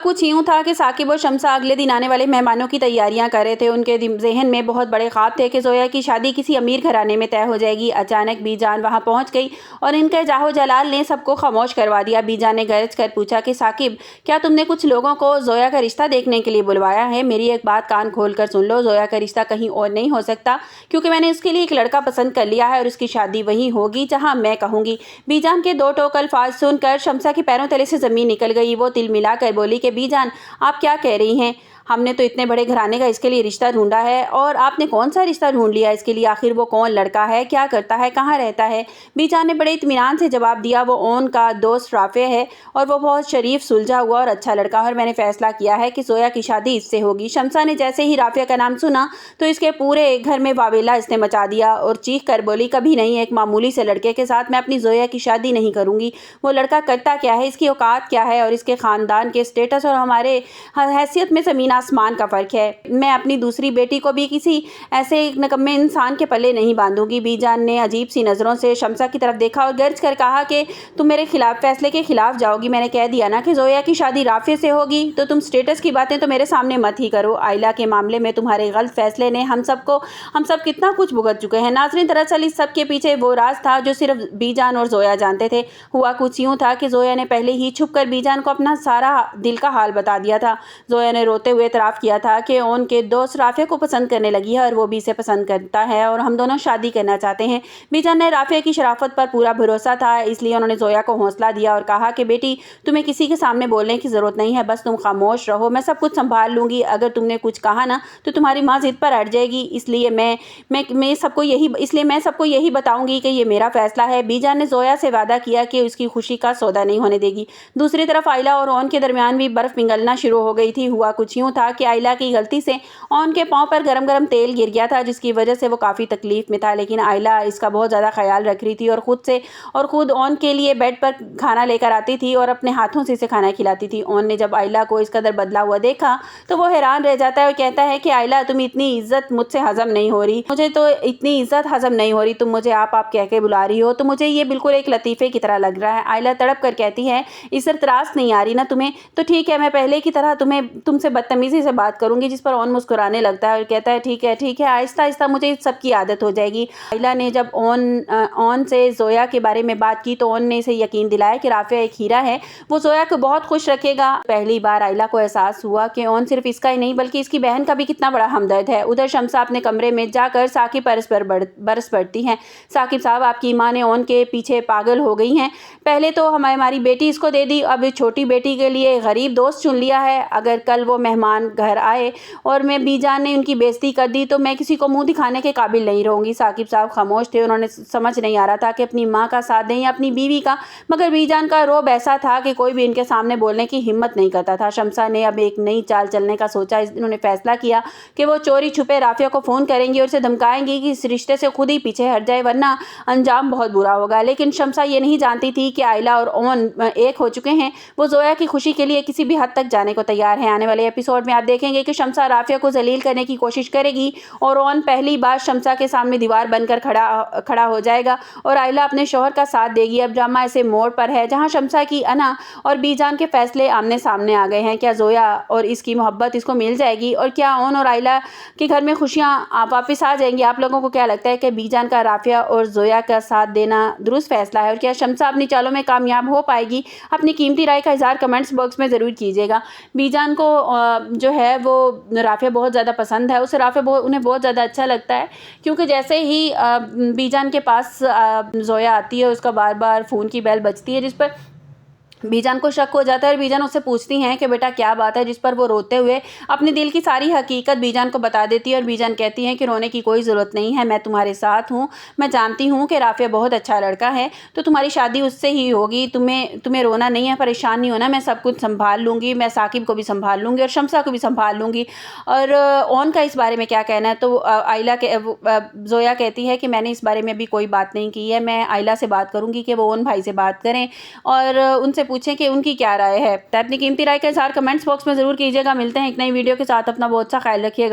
कुछ यूं था कि साकिब और शम्सा अगले दिन आने वाले मेहमानों की तैयारियां कर रहे थे। उनके ज़हन में बहुत बड़े ख्वाब थे कि ज़ोया की शादी किसी अमीर घराने में तय हो जाएगी। अचानक बीजान वहां पहुंच गई और इनके जाहो जलाल ने सबको खामोश करवा दिया। बीजान ने गरज कर पूछा कि साकिब, क्या तुमने कुछ लोगों को ज़ोया का रिश्ता देखने के लिए बुलवाया है? मेरी एक बात कान खोल कर सुन लो, ज़ोया का रिश्ता कहीं और नहीं हो सकता, क्योंकि मैंने उसके लिए एक लड़का पसंद कर लिया है और उसकी शादी वहीं होगी जहाँ मैं कहूँगी। बीजान के दो टोक अल्फाज सुनकर शम्सा के पैरों तले से ज़मीन निकल गई। वो तिल मिलाकर बोली कि बीजान, आप क्या कह रही हैं? हमने तो इतने बड़े घराने का इसके लिए रिश्ता ढूंढा है, और आपने कौन सा रिश्ता ढूंढ लिया इसके लिए? आखिर वो कौन लड़का है, क्या करता है, कहाँ रहता है? बीजान ने बड़े इत्मीनान से जवाब दिया, वो ओन का दोस्त राफे है और वो बहुत शरीफ, सुलझा हुआ और अच्छा लड़का है, और मैंने फैसला किया है कि ज़ोया की शादी इससे होगी। शम्सा ने जैसे ही राफे का नाम सुना तो इसके पूरे घर में वावेला इसने मचा दिया और चीख कर बोली, कभी नहीं, एक मामूली से लड़के के साथ मैं अपनी ज़ोया की शादी नहीं करूँगी। वो लड़का करता क्या है, इसकी औकात क्या है, और इसके ख़ानदान के स्टेटस और हमारे हैसियत में ज़मीन आसमान का फ़र्क है। मैं अपनी दूसरी बेटी को भी किसी ऐसे निकम्मे इंसान के पल्ले नहीं बांधूंगी। बीजान ने अजीब सी नज़रों से शम्सा की तरफ देखा और गर्ज कर कहा कि तुम मेरे खिलाफ फैसले के खिलाफ जाओगी। मैंने कह दिया ना कि ज़ोया की शादी राफे से होगी, तो तुम स्टेटस की बातें तो मेरे सामने मत ही करो। आइला के मामले में तुम्हारे गलत फैसले ने हम सब कितना कुछ भुगत चुके हैं। नाज़रीन, दरअसल इस सब के पीछे वो राज था जो सिर्फ बीजान और ज़ोया जानते थे। हुआ कुछ यूँ था कि ज़ोया ने पहले ही छुप कर बीजान को अपना सारा दिल का हाल बता दिया था। ज़ोया ने रोते हुए इतराफ़ किया था कि उनके दोस्त राफे को पसंद करने लगी है और वो भी इसे पसंद करता है और हम दोनों शादी करना चाहते हैं। बीजान ने राफे की शराफत पर पूरा भरोसा था, इसलिए उन्होंने ज़ोया को हौसला दिया और कहा कि बेटी, तुम्हें किसी के सामने बोलने की ज़रूरत नहीं है, बस तुम खामोश रहो, मैं सब कुछ संभाल लूँगी। अगर तुमने कुछ कहा ना तो तुम्हारी माँ ज़िद पर अड़ जाएगी, इसलिए मैं सबको यही बताऊँगी कि ये मेरा फ़ैसला है। बीजान ने ज़ोया से वादा किया कि उसकी खुशी का सौदा नहीं होने देगी। दूसरी तरफ आइला और ओन के दरमियान भी बर्फ़ पिघलना शुरू हो गई थी। हुआ कुछ यूँ था कि आइला की गलती से ओन के पाँव पर गरम गरम तेल गिर गया था, जिसकी वजह से वो काफ़ी तकलीफ में था, लेकिन आइला इसका बहुत ज़्यादा ख्याल रख रही थी और खुद ओन के लिए बेड पर खाना लेकर आती थी और अपने हाथों से इसे खाना खिलाती थी। ओन ने जब आइला को इस कदर बदला हुआ देखा तो वो हैरान रह जाता है और कहता है कि आइला, तुम इतनी इज्जत मुझसे हजम नहीं हो रही, मुझे तो इतनी इज्जत हजम नहीं हो रही, तुम मुझे आप कह के बुला रही हो, तो मुझे ये बिल्कुल एक लतीफ़े की तरह लग रहा है। आइला तड़प कर कहती है, इस त्रास नहीं आ रही ना तुम्हें? तो ठीक है, मैं पहले की तरह तुमसे बदतमीज़ी से बात करूंगी। जिस पर ओन मुस्कुराने लगता है और कहता है, ठीक है, आहिस्ता आहिस्ता मुझे इस सब की आदत हो जाएगी। आइला ने जब ओन से ज़ोया के बारे में बात की तो ओन ने इसे यकीन दिलाया कि राफे एक हीरा है, वो ज़ोया को बहुत खुश रखेगा। पहली बार आइला को एहसास हुआ कि ओन सिर्फ इसका ही नहीं बल्कि इसकी बहन का भी कितना बड़ा हमदर्द है। उधर शम्सा अपने कमरे में जाकर साकिब पर बरस पड़ती हैं। साकिब साहब, आपकी माँ ने ओन के पीछे पागल हो गई हैं। पहले तो हमारी बेटी इसको दे दी, अब छोटी बेटी के लिए गरीब दोस्त चुन लिया है। अगर कल वो मेहमान घर आए और मैं बीजान ने उनकी बेइज्जती कर दी तो मैं किसी को मुंह दिखाने के काबिल नहीं रहूँगी। साकिब साहब खामोश थे, उन्होंने समझ नहीं आ रहा था कि अपनी माँ का साथ दें या अपनी बीवी का, मगर बीजान का रोब ऐसा था कि कोई भी इनके सामने बोलने की हिम्मत नहीं करता था। शम्सा ने अब एक नई चाल चलने का सोचा। इन्होंने फैसला किया कि वो चोरी छुपे राफिया को फ़ोन करेंगी और उसे धमकाएंगी कि इस रिश्ते से खुद ही पीछे हट जाए, वरना अंजाम बहुत बुरा होगा। लेकिन शम्सा ये नहीं जानती थी कि आइला और ओन एक हो चुके हैं। वो ज़ोया की खुशी के लिए किसी भी हद तक जाने को तैयार है। आने वाले एपिसोड में आप देखेंगे कि शम्सा राफिया को जलील करने की कोशिश करेगी और ओन पहली बार शम्सा के सामने दीवार बनकर खड़ा हो जाएगा और आइला अपने शौहर का साथ देगी। अब ड्रामा ऐसे मोड़ पर है जहां शम्सा की अना और बीजान के फैसले आमने सामने आ गए हैं। क्या ज़ोया और इसकी मोहब्बत इसको मिल जाएगी, और क्या ओन और आइला के घर में खुशियां वापस आ जाएंगी? आप लोगों को क्या लगता है कि बीजान का राफिया और ज़ोया का साथ देना दुरुस्त फैसला है, और क्या शम्सा अपनी चालों में कामयाब हो पाएगी? अपनी कीमती राय का इज़हार कमेंट्स बॉक्स में ज़रूर कीजिएगा। बीजान को जो है वो राफिया बहुत ज़्यादा पसंद है, उसे राफिया उन्हें बहुत ज़्यादा अच्छा लगता है, क्योंकि जैसे ही बीजान के पास ज़ोया आती है उसका बार बार फ़ोन की बेल बजती है, जिस पर बीजान को शक हो जाता है और बीजान उससे पूछती हैं कि बेटा क्या बात है, जिस पर वो रोते हुए अपने दिल की सारी हकीकत बीजान को बता देती है और बीजान कहती हैं कि रोने की कोई ज़रूरत नहीं है, मैं तुम्हारे साथ हूँ, मैं जानती हूँ कि राफिया बहुत अच्छा लड़का है, तो तुम्हारी शादी उससे ही होगी, तुम्हें रोना नहीं है, परेशान नहीं होना, मैं सब कुछ संभाल लूँगी, मैं साकिब को भी संभाल लूँगी और शम्सा को भी संभाल लूँगी। और ओन का इस बारे में क्या कहना है? तो ज़ोया कहती है कि मैंने इस बारे में अभी कोई बात नहीं की है, मैं आइला से बात करूँगी कि वो ओन भाई से बात करें और उनसे पूछें कि उनकी क्या राय है। तो अपनी कीमती राय का इज़हार कमेंट्स बॉक्स में ज़रूर कीजिएगा। मिलते हैं एक नई वीडियो के साथ, अपना बहुत सा ख्याल रखिएगा।